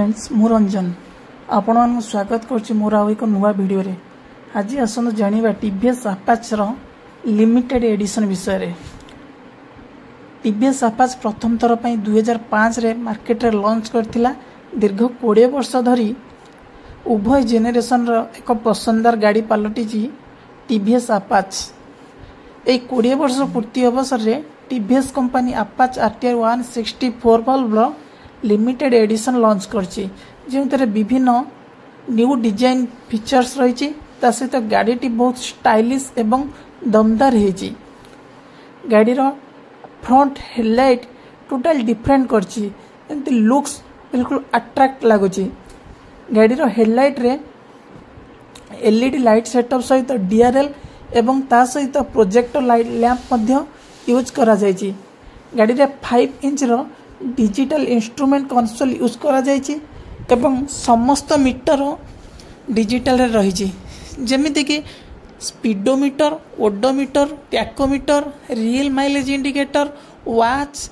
Friends मु रंजन आपण मानक स्वागत करछि मोर आ एक नुवा वीडियो रे। आज आसनु जानिबा टीवीएस अपाच रो लिमिटेड एडिशन विषय रे। टीवीएस अपाच प्रथम थर पई 2005 रे मार्केट रे लॉन्च करथिला। दीर्घ 20 वर्ष धरी उभय जेनेरेशन रो एक पसंददार गाड़ी पलटिछि टीवीएस अपाच। ए 20 वर्ष पूर्ति अवसर रे TVS company Apache RTR 164 valve limited edition launch करछि, जेउतरे विभिन्न न्यू डिजाइन फीचर्स रही। ता सहित गाड़ीटी बहुत स्टाइलिश एवं दमदार है। गाड़ीर फ्रंट हेडलाइट टोटल डिफरेंट करछि, एंती लुक्स बिल्कुल अट्रैक्ट लगुछि। गाड़ीर हेडलाइट रे एलईडी लाइट सेटअप सहित डीआरएल एवं ता सहित प्रोजेक्टर लाइट लैंप मध्य यूज करा जायछि। गाड़ी रे 5 इंच रो डिजिटल इंस्ट्रूमेंट कंसोल यूज करा जायछि एवं समस्त मीटर डिजिटल रे रही, जेमिति कि speedometer, odometer, tachometer, real mileage indicator, watch,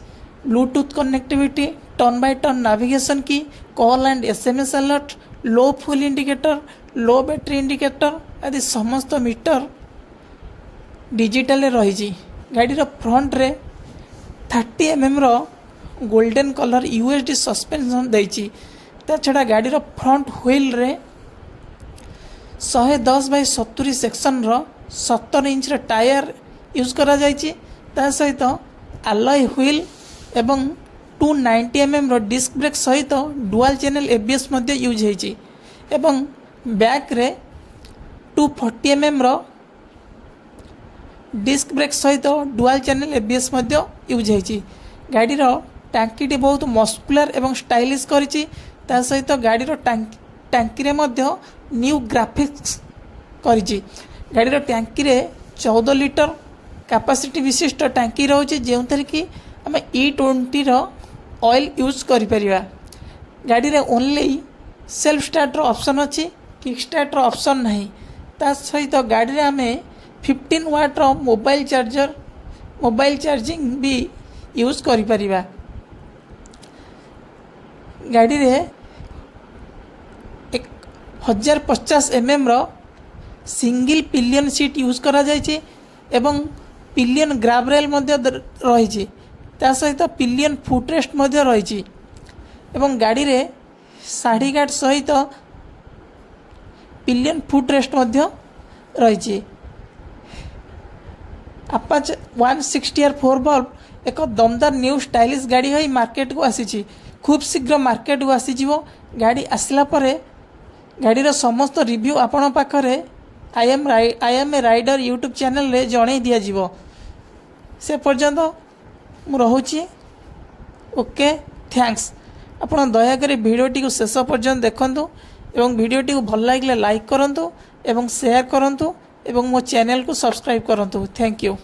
Bluetooth connectivity, turn by turn navigation की, call and SMS alert, low fuel indicator, low battery indicator आदि समस्त मीटर डिजिटल रे रही। गाड़ी रो फ्रंट रे 30 mm रो गोल्डन कलर यूएसडी सस्पेंशन देछि। ता छड़ा गाड़ी रो फ्रंट व्हील रे 110 बाय 70 सेक्शन रो 17 इंच रो टायर यूज करा जायछि। ता सहित अलॉय व्हील एवं 290 mm रो डिस्क ब्रेक सहित डुअल चैनल एबीएस मध्ये यूज हेछि एवं बैक रे 240 mm रो डिस्क ब्रेक सहित डुअल चैनल एबीएस मध्ये यूज हेछि। गाड़ी रो टांकी टी बहुत मस्कुलर एवं स्टाइलिश करिछि। ता सहित गाड़ी रो टांकी रे मध्ये न्यू ग्राफिक्स करिछि। गाड़ी रो टांकी रे 14 लीटर कैपेसिटी विशिष्ट टांकी रहउछि, जेउथरे कि हम E20 रो ऑयल यूज करि परिबा। गाड़ी रे ओनली सेल्फ स्टार्ट रो ऑप्शन अछि, किक स्टार्ट रो ऑप्शन नाही। ता सहित गाड़ी रे हमें 15 वाट रो मोबाइल चार्जिंग भी यूज करि परिबा। गाड़ी रे 1050 mm रो सिंगल पिलियन सीट यूज करा जायछि एवं पिलियन ग्राब रेल मध्ये रही। ता सहित पिलियन फुटरेस्ट मध्ये रही एवं गाड़ी रे साड़ी गार्ड सहित पिलियन फुटरेस्ट मध्ये रही। अपाच 164 वॉल्व एक दमदार न्यू स्टाइलिश गाड़ी है मार्केट को आसी। खूब शीघ्र मार्केट को आसीजिवो। गाड़ी आसला परे गाड़ीर समस्त रिव्यू आपण पाखरे I am a rider YouTube channel रे जणे दिया जीवो। से पर्यंत मु रहूची। Okay, thanks. आपण दया करी वीडियोटी को शेष पर्यंत देखंतु एवं वीडियोटी को भल लागिले लाइक करंतु एवं शेयर करंतु एवं मो चैनल को सब्सक्राइब करंतु। Thank you.